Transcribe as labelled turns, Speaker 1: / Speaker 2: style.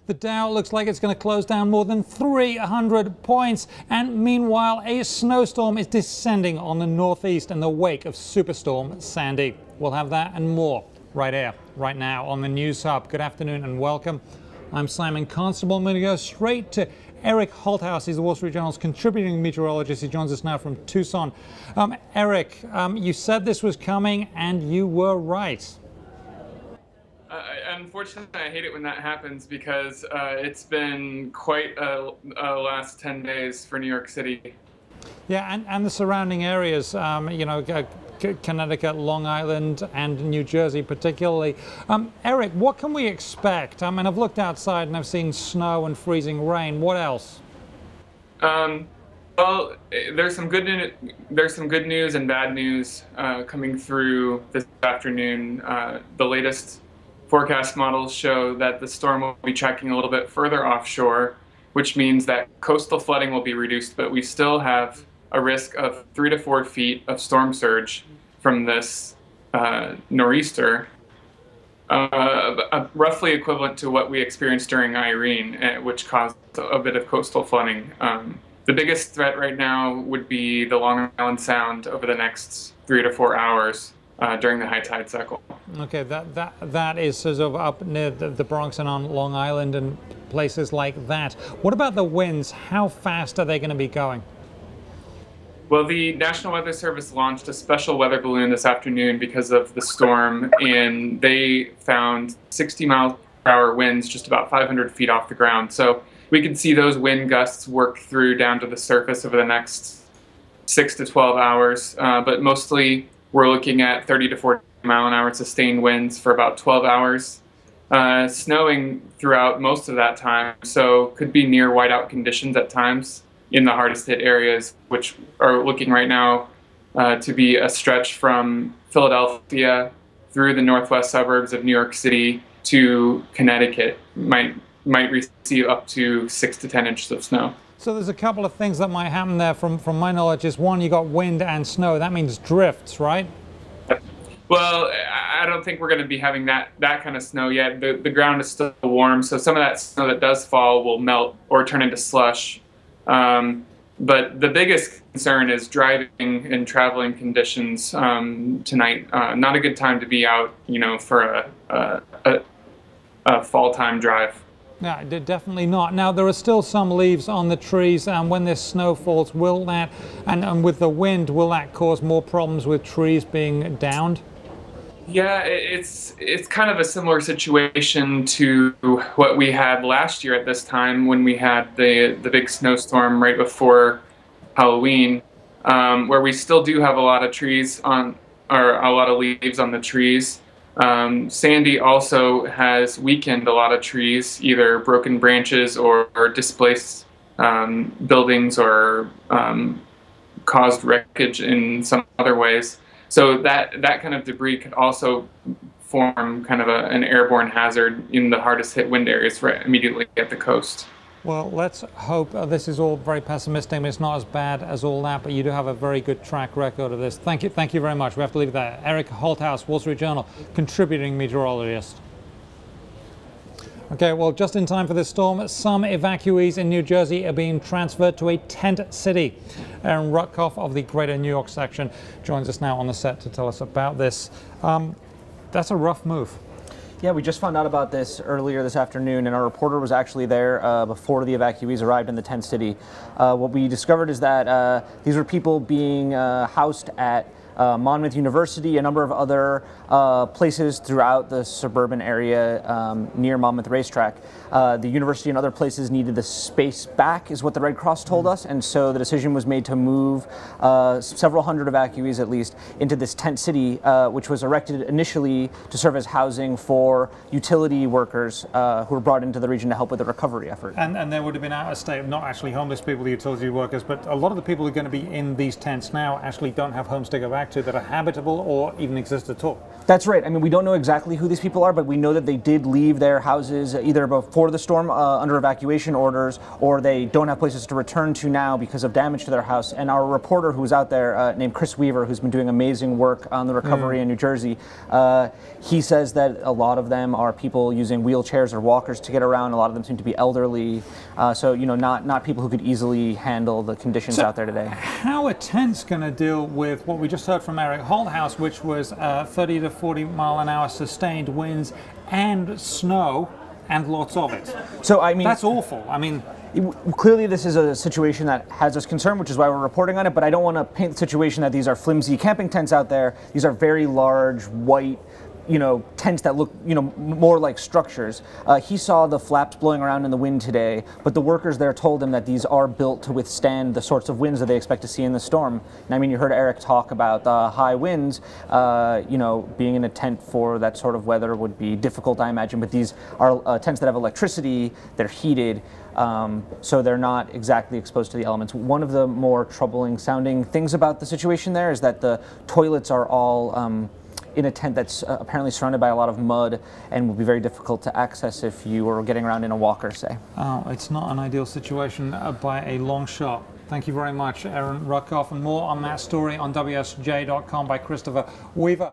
Speaker 1: The Dow looks like it's going to close down more than 300 points. And meanwhile, a snowstorm is descending on the northeast in the wake of Superstorm Sandy. We'll have that and more right here, right now on the News Hub. Good afternoon and welcome. I'm Simon Constable. I'm going to go straight to Eric Holthaus. He's the Wall Street Journal's contributing meteorologist. He joins us now from Tucson. Eric, you said this was coming and you were right.
Speaker 2: Unfortunately, I hate it when that happens because it's been quite a last 10 days for New York City.
Speaker 1: Yeah, and the surrounding areas, you know, Connecticut, Long Island, and New Jersey particularly. Eric, what can we expect? I mean, I've looked outside and I've seen snow and freezing rain. What else?
Speaker 2: Well, there's some good news and bad news coming through this afternoon. The latest forecast models show that the storm will be tracking a little bit further offshore, which means that coastal flooding will be reduced, but we still have a risk of 3 to 4 feet of storm surge from this Noreaster, roughly equivalent to what we experienced during Irene, which caused a bit of coastal flooding. The biggest threat right now would be the Long Island Sound over the next 3 to 4 hours. During the high tide cycle. Okay,
Speaker 1: that is sort of up near the Bronx and on Long Island and places like that. What about the winds? How fast are they going to be going?
Speaker 2: Well, the National Weather Service launched a special weather balloon this afternoon because of the storm, and they found 60-mile-per-hour winds just about 500 feet off the ground. So we could see those wind gusts work through down to the surface over the next 6 to 12 hours, but mostly we're looking at 30 to 40 mile-an-hour sustained winds for about 12 hours, snowing throughout most of that time, so could be near whiteout conditions at times in the hardest hit areas, which are looking right now to be a stretch from Philadelphia through the northwest suburbs of New York City to Connecticut. Might receive up to 6 to 10 inches of snow.
Speaker 1: So there's a couple of things that might happen there from my knowledge. Is one, you got wind and snow. That means drifts, right?
Speaker 2: Well, I don't think we're going to be having that kind of snow yet. The ground is still warm, so some of that snow that does fall will melt or turn into slush. But the biggest concern is driving and traveling conditions tonight. Not a good time to be out, you know, for a fall time drive.
Speaker 1: Yeah, definitely not. Now, there are still some leaves on the trees, and when this snow falls, will that, and with the wind, will that cause more problems with trees being downed?
Speaker 2: Yeah, it's kind of a similar situation to what we had last year at this time when we had the big snowstorm right before Halloween, where we still do have a lot of trees or a lot of leaves on the trees. Sandy also has weakened a lot of trees, either broken branches or displaced buildings or caused wreckage in some other ways. So that kind of debris could also form kind of an airborne hazard in the hardest hit wind areas right immediately at the coast.
Speaker 1: Well, let's hope this is all very pessimistic. It's not as bad as all that, but you do have a very good track record of this. Thank you very much. We have to leave it there. Eric Holthaus, Wall Street Journal, contributing meteorologist. Okay, well, just in time for this storm, some evacuees in New Jersey are being transferred to a tent city. Aaron Rutkoff of the Greater New York section joins us now on the set to tell us about this. That's a rough move.
Speaker 3: Yeah, we just found out about this earlier this afternoon, and our reporter was actually there before the evacuees arrived in the tent city. What we discovered is that these were people being housed at Monmouth University, a number of other places throughout the suburban area near Monmouth Racetrack. The university and other places needed the space back, is what the Red Cross told us, and so the decision was made to move several hundred evacuees at least into this tent city, which was erected initially to serve as housing for utility workers who were brought into the region to help with the recovery effort.
Speaker 1: And there would have been out of state, not actually homeless people, the utility workers, but a lot of the people who are going to be in these tents now actually don't have homes to go back back to that are habitable or even exist at all.
Speaker 3: That's right. I mean, we don't know exactly who these people are, but we know that they did leave their houses either before the storm under evacuation orders, or they don't have places to return to now because of damage to their house. And our reporter who was out there named Chris Weaver, who's been doing amazing work on the recovery in New Jersey, he says that a lot of them are people using wheelchairs or walkers to get around. A lot of them seem to be elderly. So, you know, not people who could easily handle the conditions out there today.
Speaker 1: How are tents going to deal with what we just heard from Eric Holthaus, which was 30 to 40 mile an hour sustained winds and snow and lots of it?
Speaker 3: So, I mean,
Speaker 1: that's awful. I mean,
Speaker 3: clearly this is a situation that has us concerned, which is why we're reporting on it, but I don't want to paint the situation that these are flimsy camping tents out there. These are very large, white, you know, tents that look, you know, more like structures. He saw the flaps blowing around in the wind today, but the workers there told him that these are built to withstand the sorts of winds that they expect to see in the storm. And I mean, you heard Eric talk about the high winds. You know, being in a tent for that sort of weather would be difficult, I imagine, but these are tents that have electricity, they're heated, so they're not exactly exposed to the elements. One of the more troubling sounding things about the situation there is that the toilets are all in a tent that's apparently surrounded by a lot of mud and will be very difficult to access if you were getting around in a walker, say.
Speaker 1: Oh, it's not an ideal situation by a long shot. Thank you very much, Aaron Rutkoff, and more on that story on WSJ.com by Christopher Weaver.